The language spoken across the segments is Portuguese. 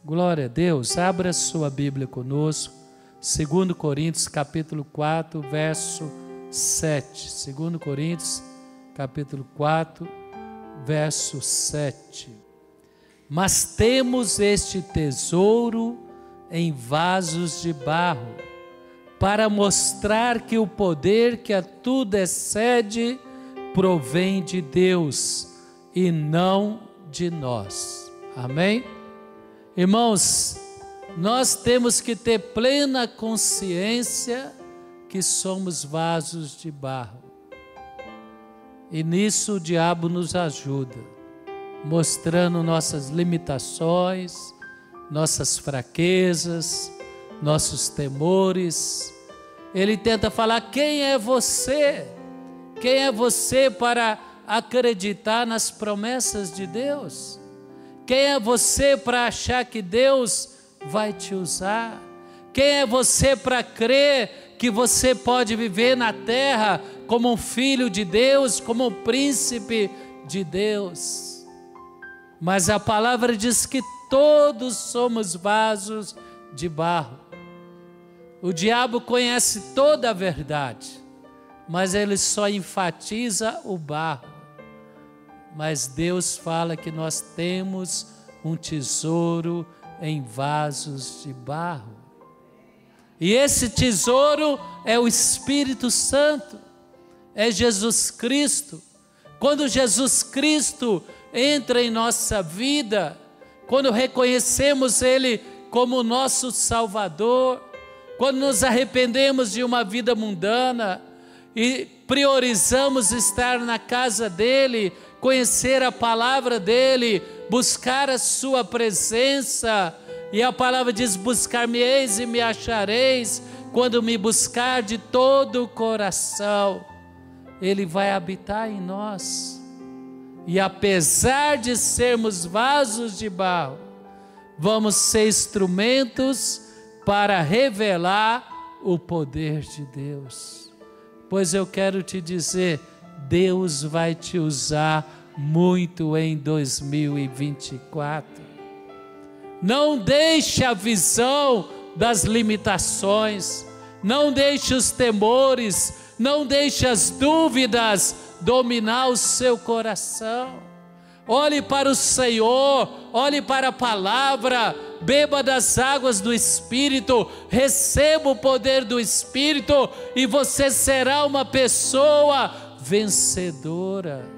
Glória a Deus. Abra sua Bíblia conosco. 2 Coríntios capítulo 4, verso 7. 2 Coríntios capítulo 4, verso 7. Mas temos este tesouro em vasos de barro, para mostrar que o poder que a tudo excede provém de Deus e não de nós. Amém? Irmãos, nós temos que ter plena consciência que somos vasos de barro. E nisso o diabo nos ajuda, mostrando nossas limitações, nossas fraquezas, nossos temores. Ele tenta falar: quem é você? Quem é você para acreditar nas promessas de Deus? Quem é você para achar que Deus vai te usar? Quem é você para crer que você pode viver na terra como um filho de Deus, como um príncipe de Deus? Mas a palavra diz que todos somos vasos de barro. O diabo conhece toda a verdade, mas ele só enfatiza o barro. Mas Deus fala que nós temos um tesouro em vasos de barro. E esse tesouro é o Espírito Santo, é Jesus Cristo. Quando Jesus Cristo entra em nossa vida, quando reconhecemos Ele como nosso Salvador, quando nos arrependemos de uma vida mundana e priorizamos estar na casa dEle, conhecer a palavra dEle, buscar a sua presença, e a palavra diz: buscar-me-eis e me achareis, quando me buscar de todo o coração. Ele vai habitar em nós, e apesar de sermos vasos de barro, vamos ser instrumentos para revelar o poder de Deus. Pois eu quero te dizer, Deus vai te usar muito em 2024. Não deixe a visão das limitações, não deixe os temores, não deixe as dúvidas dominar o seu coração. Olhe para o Senhor, olhe para a palavra, beba das águas do Espírito, receba o poder do Espírito e você será uma pessoa vencedora.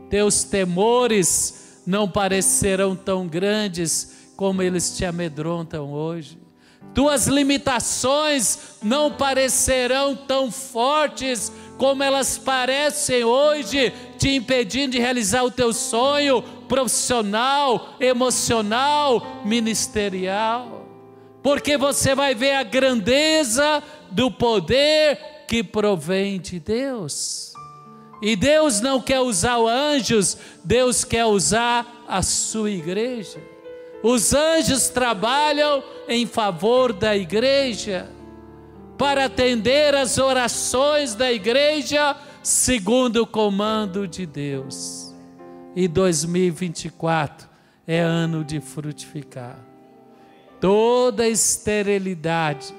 Teus temores não parecerão tão grandes como eles te amedrontam hoje. Tuas limitações não parecerão tão fortes como elas parecem hoje, te impedindo de realizar o teu sonho profissional, emocional, ministerial. Porque você vai ver a grandeza do poder que provém de Deus. E Deus não quer usar os anjos, Deus quer usar a sua igreja. Os anjos trabalham em favor da igreja, para atender as orações da igreja, segundo o comando de Deus. E 2024 é ano de frutificar. Toda esterilidade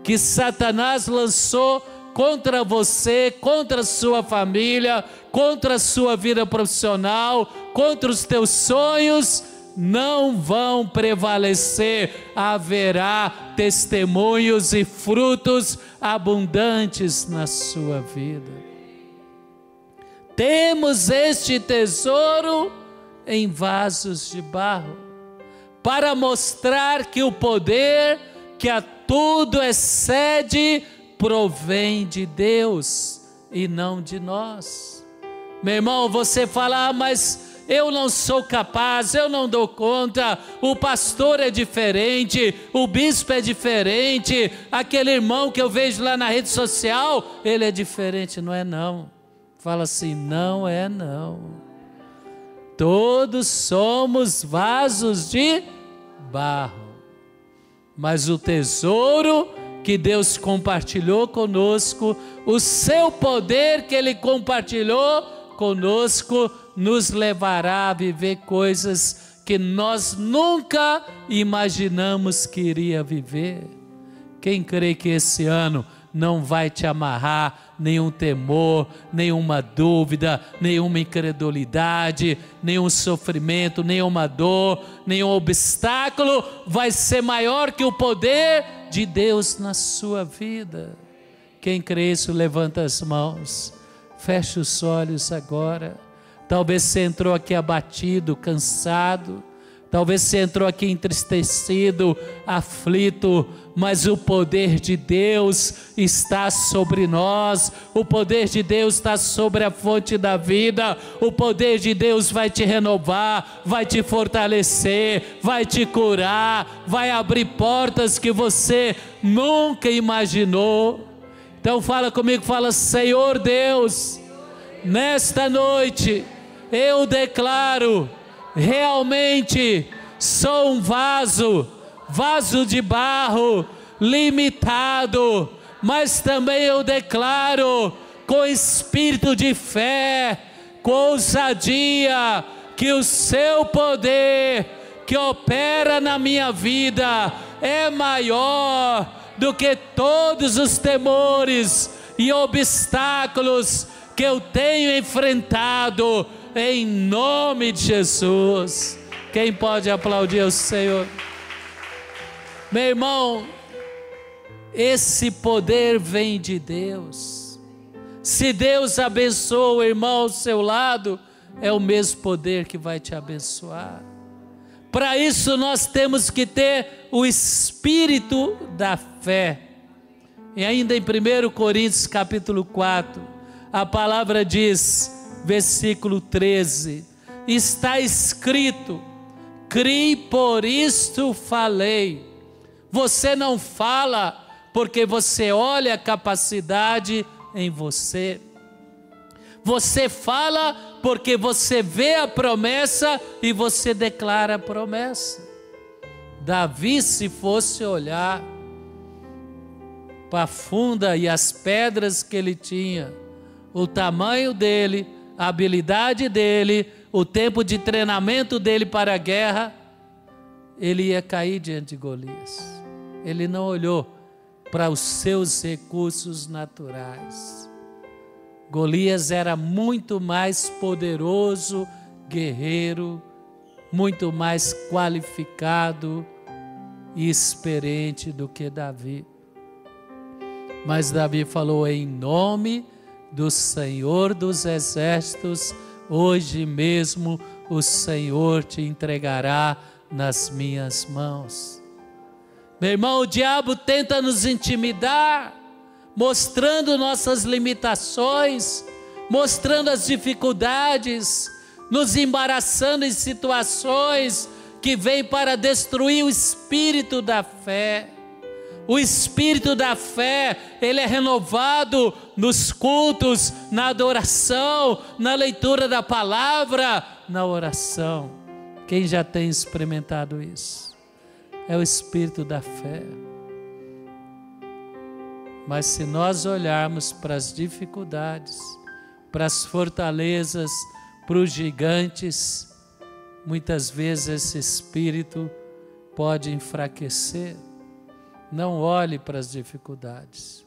que Satanás lançou contra você, contra a sua família, contra a sua vida profissional, contra os teus sonhos, não vão prevalecer. Haverá testemunhos e frutos abundantes na sua vida. Temos este tesouro em vasos de barro, para mostrar que o poder que a tudo excede provém de Deus e não de nós. Meu irmão, você fala: mas eu não sou capaz, eu não dou conta, o pastor é diferente, o bispo é diferente, aquele irmão que eu vejo lá na rede social, ele é diferente. Não é não. Fala assim: não é não. Todos somos vasos de barro, mas o tesouro que Deus compartilhou conosco, o seu poder que Ele compartilhou conosco, nos levará a viver coisas que nós nunca imaginamos que iria viver. Quem crê que esse ano não vai te amarrar nenhum temor, nenhuma dúvida, nenhuma incredulidade, nenhum sofrimento, nenhuma dor, nenhum obstáculo vai ser maior que o poder de Deus na sua vida? Quem crê isso, levanta as mãos, fecha os olhos agora. Talvez você entrou aqui abatido, cansado, talvez você entrou aqui entristecido, aflito, mas o poder de Deus está sobre nós, o poder de Deus está sobre a fonte da vida, o poder de Deus vai te renovar, vai te fortalecer, vai te curar, vai abrir portas que você nunca imaginou. Então fala comigo, fala: Senhor Deus, nesta noite eu declaro, realmente sou um vaso de barro, limitado, mas também eu declaro com espírito de fé, com ousadia, que o seu poder que opera na minha vida é maior do que todos os temores e obstáculos que eu tenho enfrentado, em nome de Jesus. Quem pode aplaudir o Senhor? Meu irmão, esse poder vem de Deus. Se Deus abençoa o irmão ao seu lado, é o mesmo poder que vai te abençoar. Para isso nós temos que ter o espírito da fé. E ainda em 1 Coríntios capítulo 4, a palavra diz, versículo 13, está escrito: criei, por isto falei. Você não fala porque você olha a capacidade em você. Você fala porque você vê a promessa e você declara a promessa. Davi, se fosse olhar para a funda e as pedras que ele tinha, o tamanho dele, a habilidade dele, o tempo de treinamento dele para a guerra, ele ia cair diante de Golias. Ele não olhou para os seus recursos naturais. Golias era muito mais poderoso, guerreiro, muito mais qualificado e experiente do que Davi. Mas Davi falou: em nome do Senhor dos Exércitos, hoje mesmo o Senhor te entregará nas minhas mãos. Meu irmão, o diabo tenta nos intimidar, mostrando nossas limitações, mostrando as dificuldades, nos embaraçando em situações que vêm para destruir o espírito da fé. O espírito da fé, ele é renovado nos cultos, na adoração, na leitura da palavra, na oração. Quem já tem experimentado isso? É o espírito da fé. Mas se nós olharmos para as dificuldades, para as fortalezas, para os gigantes, muitas vezes esse espírito pode enfraquecer. Não olhe para as dificuldades,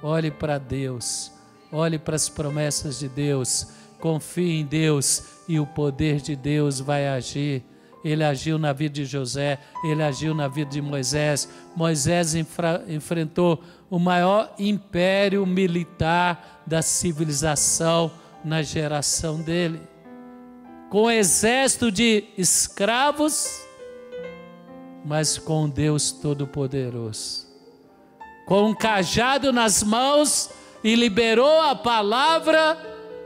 olhe para Deus, olhe para as promessas de Deus, confie em Deus e o poder de Deus vai agir. Ele agiu na vida de José, ele agiu na vida de Moisés. Moisés enfrentou o maior império militar da civilização na geração dele, com um exército de escravos, mas com Deus Todo-Poderoso, com um cajado nas mãos, e liberou a palavra,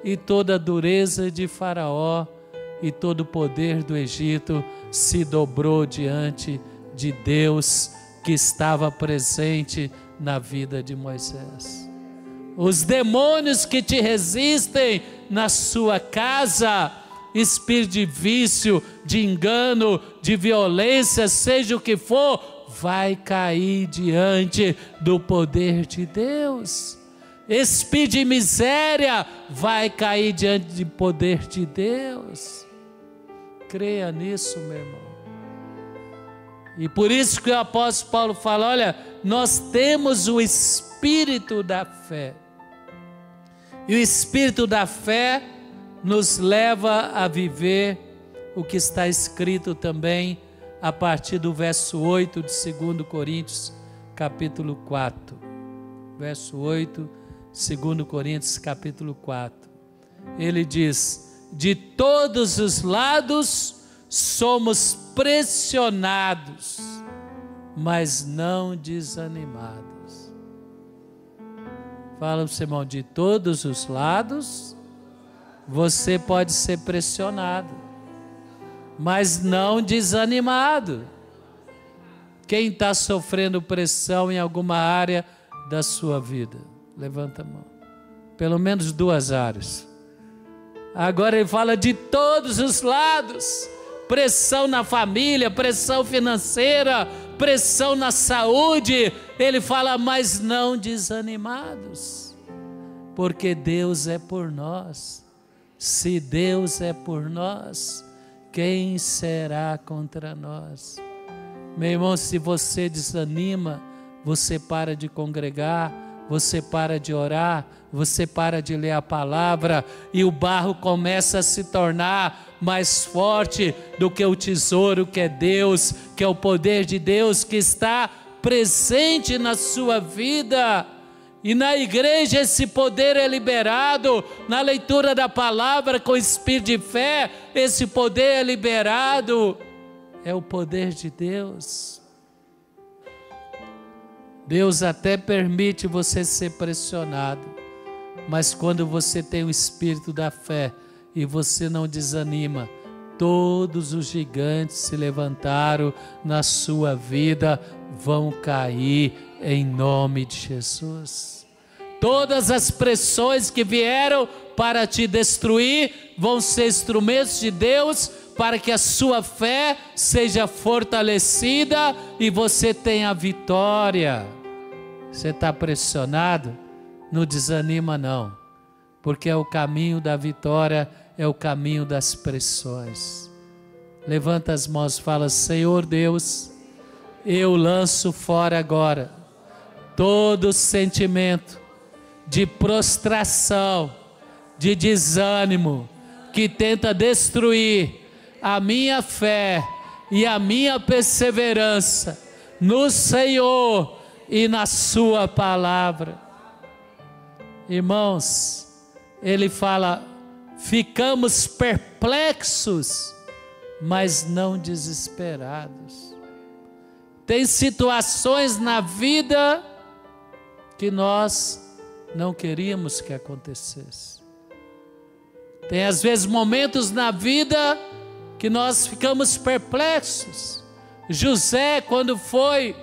e toda a dureza de Faraó e todo o poder do Egito se dobrou diante de Deus que estava presente na vida de Moisés. Os demônios que te resistem na sua casa, espírito de vício, de engano, de violência, seja o que for, vai cair diante do poder de Deus. Espírito de miséria vai cair diante do poder de Deus. Creia nisso, meu irmão. E por isso que o apóstolo Paulo fala, olha, nós temos o espírito da fé. E o espírito da fé nos leva a viver o que está escrito também a partir do verso 8 de 2 Coríntios, capítulo 4. Verso 8, 2 Coríntios, capítulo 4. Ele diz, de todos os lados somos pressionados, mas não desanimados. Fala para o seu irmão, de todos os lados você pode ser pressionado, mas não desanimado. Quem está sofrendo pressão em alguma área da sua vida? Levanta a mão. Pelo menos 2 áreas. Agora ele fala de todos os lados. Pressão na família, pressão financeira, pressão na saúde. Ele fala, mas não desanimados. Porque Deus é por nós. Se Deus é por nós, quem será contra nós? Meu irmão, se você desanima, você para de congregar, você para de orar, você para de ler a palavra, e o barro começa a se tornar mais forte do que o tesouro que é Deus, que é o poder de Deus que está presente na sua vida. E na igreja esse poder é liberado, na leitura da palavra com espírito de fé, esse poder é liberado, é o poder de Deus. Deus até permite você ser pressionado, mas quando você tem o espírito da fé e você não desanima, todos os gigantes se levantaram na sua vida, vão cair em nome de Jesus. Todas as pressões que vieram para te destruir vão ser instrumentos de Deus para que a sua fé seja fortalecida e você tenha vitória. Você está pressionado? Não desanima não, porque é o caminho da vitória, é o caminho das pressões. Levanta as mãos e fala, Senhor Deus, eu lanço fora agora todo sentimento de prostração, de desânimo, que tenta destruir a minha fé e a minha perseverança no Senhor e na sua palavra. Irmãos, ele fala, ficamos perplexos, mas não desesperados. Tem situações na vida que nós não queríamos que acontecesse. Tem às vezes momentos na vida que nós ficamos perplexos. José, quando foi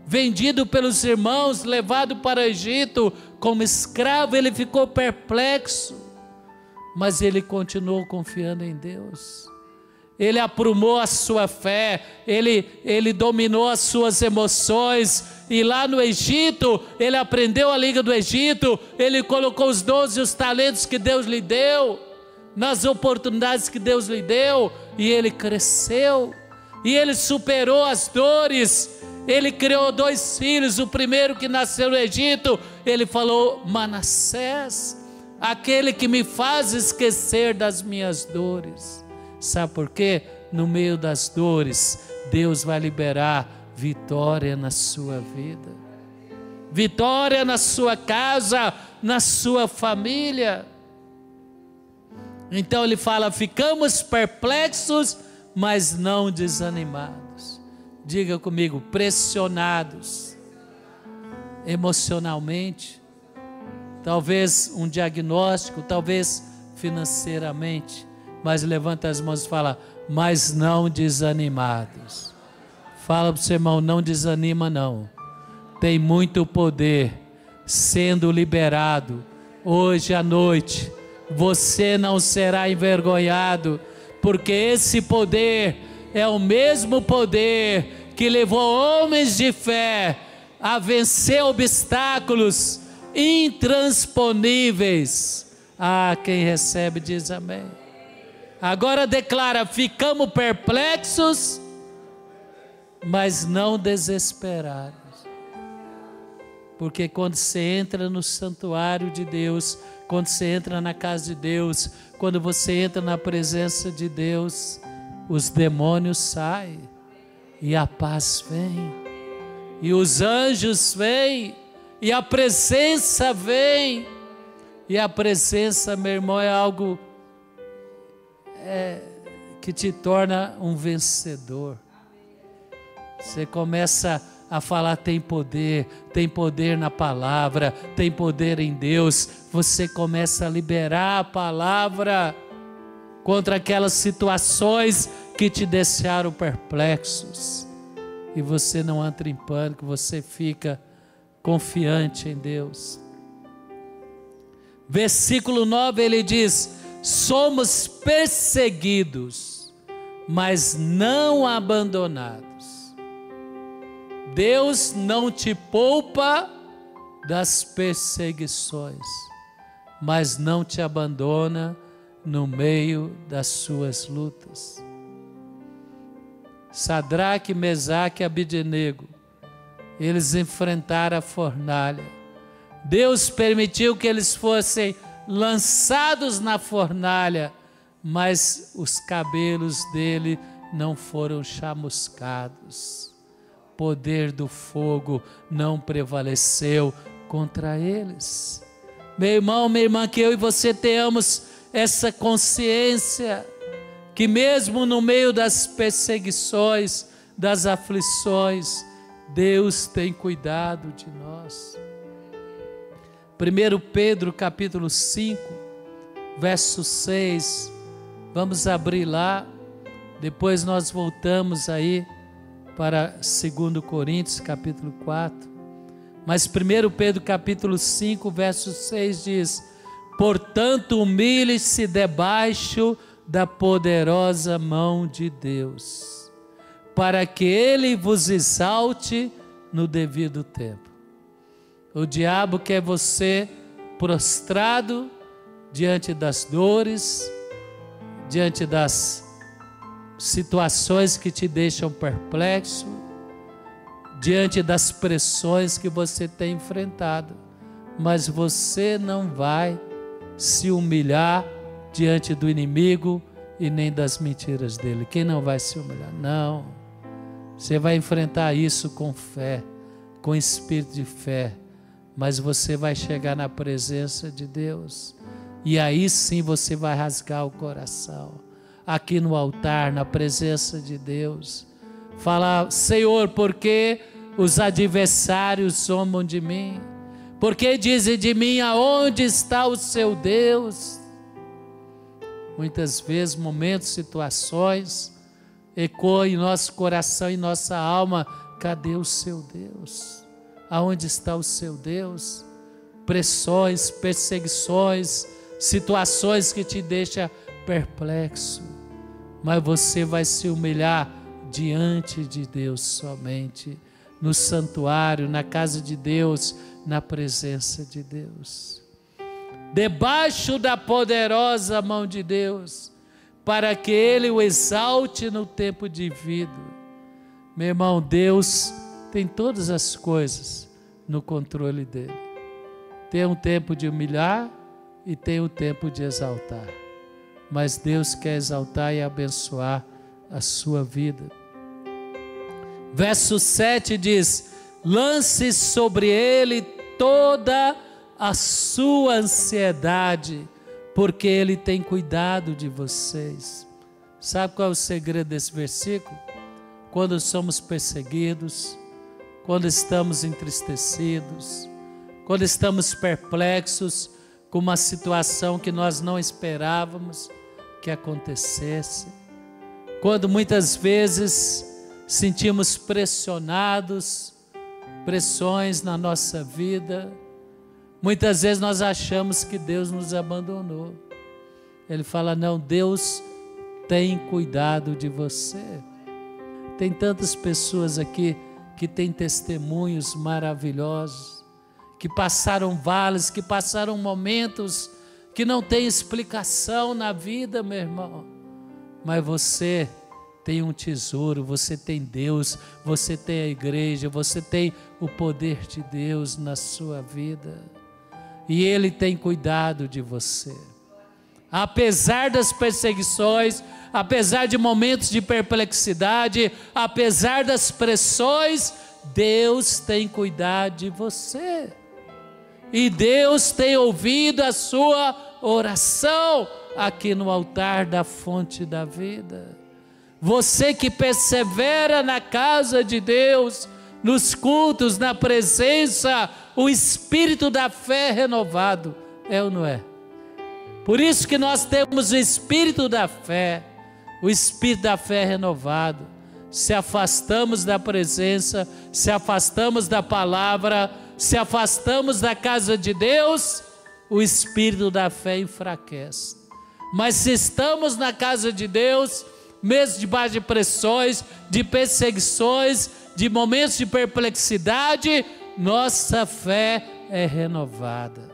vendido pelos irmãos, levado para o Egito como escravo, ele ficou perplexo, mas ele continuou confiando em Deus. Ele aprumou a sua fé, ele dominou as suas emoções, e lá no Egito, ele aprendeu a língua do Egito, ele colocou os dons e os talentos que Deus lhe deu, nas oportunidades que Deus lhe deu, e ele cresceu, e ele superou as dores. Ele criou 2 filhos, o primeiro que nasceu no Egito, ele falou, Manassés, aquele que me faz esquecer das minhas dores. Sabe por quê? No meio das dores, Deus vai liberar vitória na sua vida, vitória na sua casa, na sua família. Então ele fala, ficamos perplexos, mas não desanimados. Diga comigo, pressionados emocionalmente, talvez um diagnóstico, talvez financeiramente, mas levanta as mãos e fala, mas não desanimados. Fala para o seu irmão, não desanima não. Tem muito poder sendo liberado hoje à noite. Você não será envergonhado, porque esse poder é o mesmo poder que levou homens de fé a vencer obstáculos intransponíveis. Ah, quem recebe diz amém. Agora declara: ficamos perplexos, mas não desesperados. Porque quando você entra no santuário de Deus, quando você entra na casa de Deus, quando você entra na presença de Deus, os demônios saem, e a paz vem, e os anjos vêm, e a presença vem. E a presença, meu irmão, é algo que te torna um vencedor. Você começa a falar: tem poder na palavra, tem poder em Deus. Você começa a liberar a palavra contra aquelas situações que te deixaram perplexos. E você não entra em pânico, você fica confiante em Deus. Versículo 9, ele diz: somos perseguidos, mas não abandonados. Deus não te poupa das perseguições, mas não te abandona no meio das suas lutas. Sadraque, Mesaque e Abednego, eles enfrentaram a fornalha. Deus permitiu que eles fossem lançados na fornalha, mas os cabelos dele não foram chamuscados. O poder do fogo não prevaleceu contra eles. Meu irmão, minha irmã, que eu e você tenhamos essa consciência, que mesmo no meio das perseguições, das aflições, Deus tem cuidado de nós. 1 Pedro capítulo 5, verso 6, vamos abrir lá, depois nós voltamos aí para 2 Coríntios capítulo 4, mas 1 Pedro capítulo 5, verso 6 diz: portanto humilhe-se debaixo da poderosa mão de Deus, para que Ele vos exalte no devido tempo. O diabo quer você prostrado diante das dores, diante das situações que te deixam perplexo, diante das pressões que você tem enfrentado, mas você não vai se humilhar diante do inimigo e nem das mentiras dele. Quem não vai se humilhar? Não. Você vai enfrentar isso com fé, com espírito de fé, mas você vai chegar na presença de Deus, e aí sim você vai rasgar o coração, aqui no altar, na presença de Deus, falar: Senhor, por que os adversários zombam de mim? Por que dizem de mim: aonde está o seu Deus? Muitas vezes, momentos, situações, ecoam em nosso coração e nossa alma: cadê o seu Deus? Aonde está o seu Deus? Pressões, perseguições, situações que te deixam perplexo, mas você vai se humilhar diante de Deus somente, no santuário, na casa de Deus, na presença de Deus, debaixo da poderosa mão de Deus, para que Ele o exalte no tempo devido. Meu irmão, Deus tem todas as coisas no controle dele. Tem um tempo de humilhar e tem um tempo de exaltar, mas Deus quer exaltar e abençoar a sua vida. Verso 7 diz: lance sobre ele toda a sua ansiedade, porque ele tem cuidado de vocês. Sabe qual é o segredo desse versículo? Quando somos perseguidos, quando estamos entristecidos, quando estamos perplexos com uma situação que nós não esperávamos que acontecesse, quando muitas vezes sentimos pressionados, pressões na nossa vida, muitas vezes nós achamos que Deus nos abandonou. Ele fala: não, Deus tem cuidado de você. Tem tantas pessoas aqui que têm testemunhos maravilhosos, que passaram vales, que passaram momentos que não tem explicação na vida, meu irmão, mas você tem um tesouro, você tem Deus, você tem a igreja, você tem o poder de Deus na sua vida. E Ele tem cuidado de você. Apesar das perseguições, apesar de momentos de perplexidade, apesar das pressões, Deus tem cuidado de você. E Deus tem ouvido a sua oração aqui no altar da fonte da vida. Você que persevera na casa de Deus, nos cultos, na presença, o espírito da fé renovado, é ou não é? Por isso que nós temos o espírito da fé, o espírito da fé renovado. Se afastamos da presença, se afastamos da palavra, se afastamos da casa de Deus, o espírito da fé enfraquece. Mas se estamos na casa de Deus, mesmo debaixo de pressões, de perseguições, de momentos de perplexidade, nossa fé é renovada.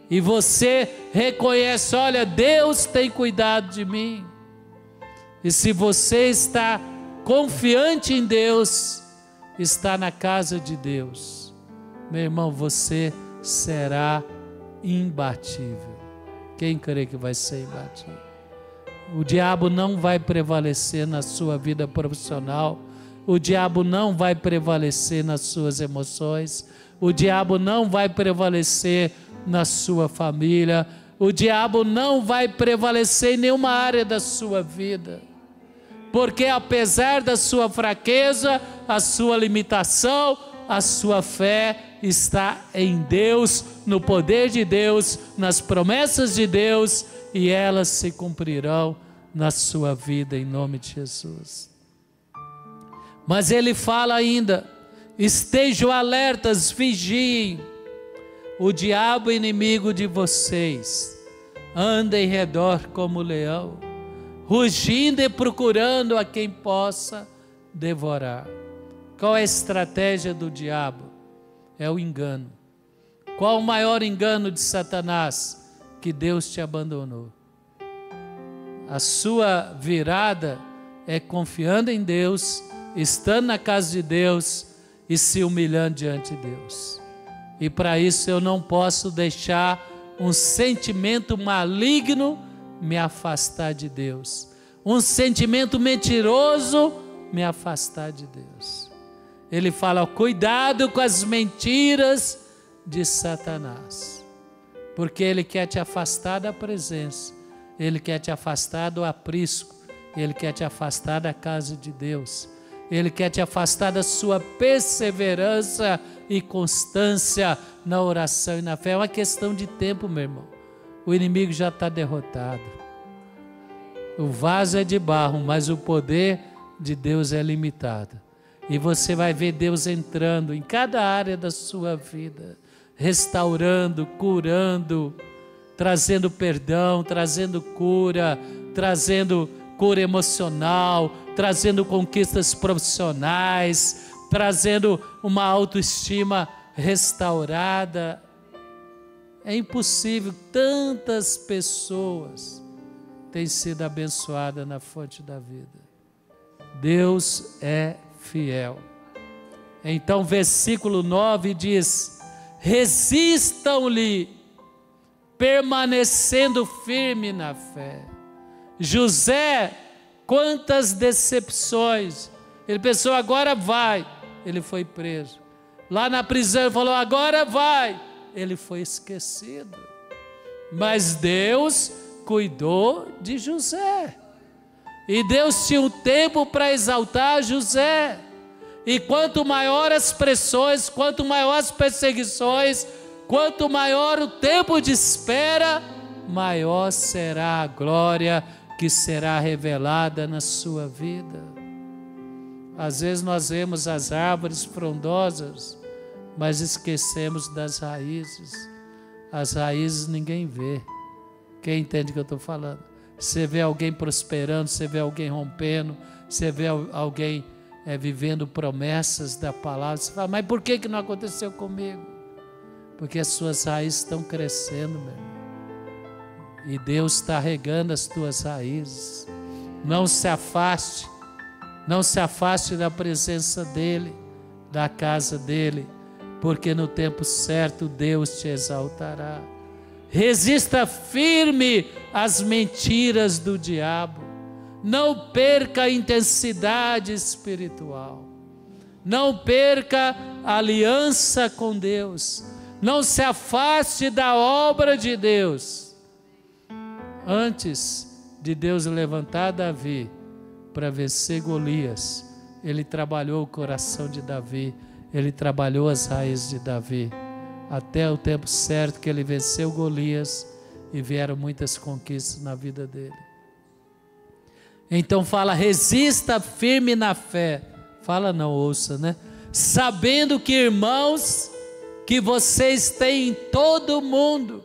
E você reconhece, olha, Deus tem cuidado de mim. E se você está confiante em Deus, está na casa de Deus, meu irmão, você será imbatível. Quem crê que vai ser imbatível? O diabo não vai prevalecer na sua vida profissional, o diabo não vai prevalecer nas suas emoções, o diabo não vai prevalecer na sua família, o diabo não vai prevalecer em nenhuma área da sua vida, porque apesar da sua fraqueza, a sua limitação, a sua fé está em Deus, no poder de Deus, nas promessas de Deus, e elas se cumprirão na sua vida em nome de Jesus. Mas ele fala ainda: estejam alertas, vigiem. O diabo inimigo de vocês anda em redor como leão, rugindo e procurando a quem possa devorar. Qual é a estratégia do diabo? É o engano. Qual o maior engano de Satanás? Que Deus te abandonou. A sua virada é confiando em Deus, estando na casa de Deus e se humilhando diante de Deus. E para isso eu não posso deixar um sentimento maligno me afastar de Deus, um sentimento mentiroso me afastar de Deus. Ele fala: cuidado com as mentiras de Satanás, porque ele quer te afastar da presença, ele quer te afastar do aprisco, ele quer te afastar da casa de Deus, ele quer te afastar da sua perseverança e constância na oração e na fé. É uma questão de tempo, meu irmão. O inimigo já está derrotado. O vaso é de barro, mas o poder de Deus é limitado. E você vai ver Deus entrando em cada área da sua vida, restaurando, curando, trazendo perdão, trazendo cura emocional, trazendo conquistas profissionais, trazendo uma autoestima restaurada. É impossível, tantas pessoas têm sido abençoadas na fonte da vida. Deus é fiel. Então versículo 9 diz: resistam-lhe, permanecendo firme na fé. José, quantas decepções. Ele pensou: agora vai. Ele foi preso. Lá na prisão ele falou: agora vai. Ele foi esquecido. Mas Deus cuidou de José. E Deus tinha um tempo para exaltar José. E quanto maior as pressões, quanto maior as perseguições, quanto maior o tempo de espera, maior será a glória que será revelada na sua vida. Às vezes nós vemos as árvores frondosas, mas esquecemos das raízes. As raízes ninguém vê. Quem entende o que eu estou falando? Você vê alguém prosperando, você vê alguém rompendo, você vê alguém vivendo promessas da palavra. Você fala: mas por que não aconteceu comigo? Porque as suas raízes estão crescendo, meu irmão. E Deus está regando as tuas raízes. Não se afaste, não se afaste da presença dEle, da casa dEle, porque no tempo certo Deus te exaltará. Resista firme às mentiras do diabo. Não perca a intensidade espiritual. Não perca a aliança com Deus. Não se afaste da obra de Deus. Antes de Deus levantar Davi para vencer Golias, Ele trabalhou o coração de Davi, Ele trabalhou as raízes de Davi, até o tempo certo que ele venceu Golias e vieram muitas conquistas na vida dele. Então fala, resista firme na fé. Fala não, ouça, né? Sabendo que, irmãos, que vocês têm em todo o mundo,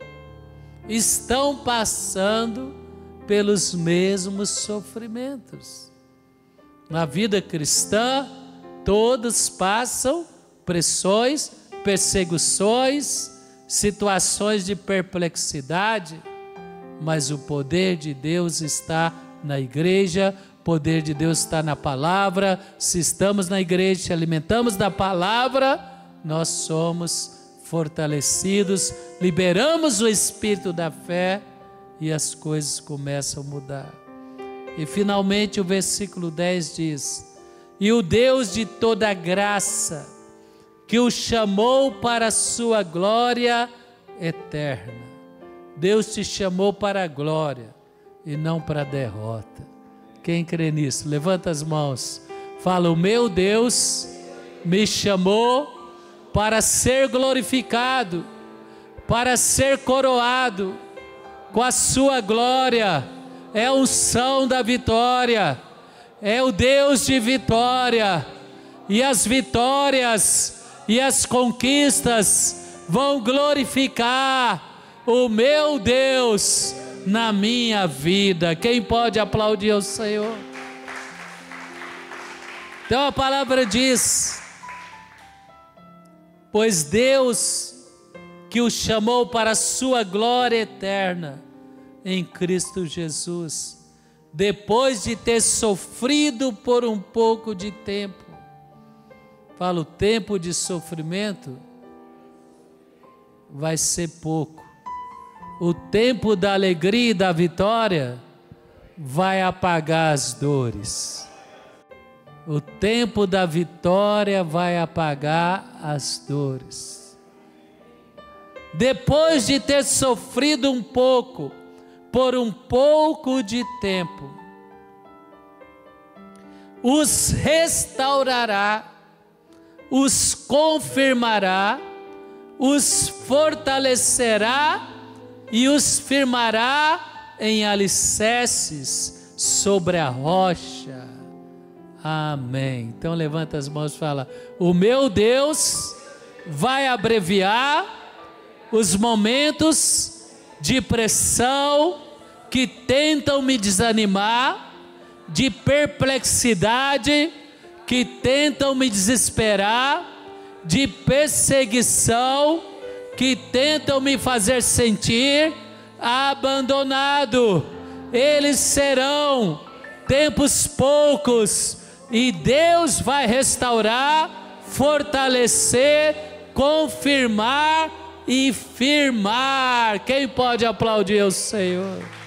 estão passando pelos mesmos sofrimentos. Na vida cristã, todos passam pressões, perseguições, situações de perplexidade, mas o poder de Deus está na igreja, o poder de Deus está na palavra. Se estamos na igreja, se alimentamos da palavra, nós somos fortalecidos, liberamos o espírito da fé e as coisas começam a mudar. E finalmente o versículo 10 diz: e o Deus de toda graça, que o chamou para a sua glória eterna. Deus te chamou para a glória e não para a derrota. Quem crê nisso? Levanta as mãos. Fala, o meu Deus me chamou para ser glorificado, para ser coroado com a sua glória. É a unção da vitória, é o Deus de vitória, e as vitórias e as conquistas vão glorificar o meu Deus na minha vida. Quem pode aplaudir ao Senhor? Então a palavra diz: pois Deus que o chamou para a sua glória eterna em Cristo Jesus, depois de ter sofrido por um pouco de tempo. Fala, o tempo de sofrimento vai ser pouco. O tempo da alegria e da vitória vai apagar as dores. O tempo da vitória vai apagar as dores. Depois de ter sofrido um pouco, por um pouco de tempo, os restaurará, os confirmará, os fortalecerá e os firmará em alicerces sobre a rocha. Amém. Então levanta as mãos e fala: o meu Deus vai abreviar os momentos de pressão que tentam me desanimar, de perplexidade que tentam me desesperar, de perseguição que tentam me fazer sentir abandonado. Eles serão tempos poucos e Deus vai restaurar, fortalecer, confirmar e firmar. Quem pode aplaudir o Senhor?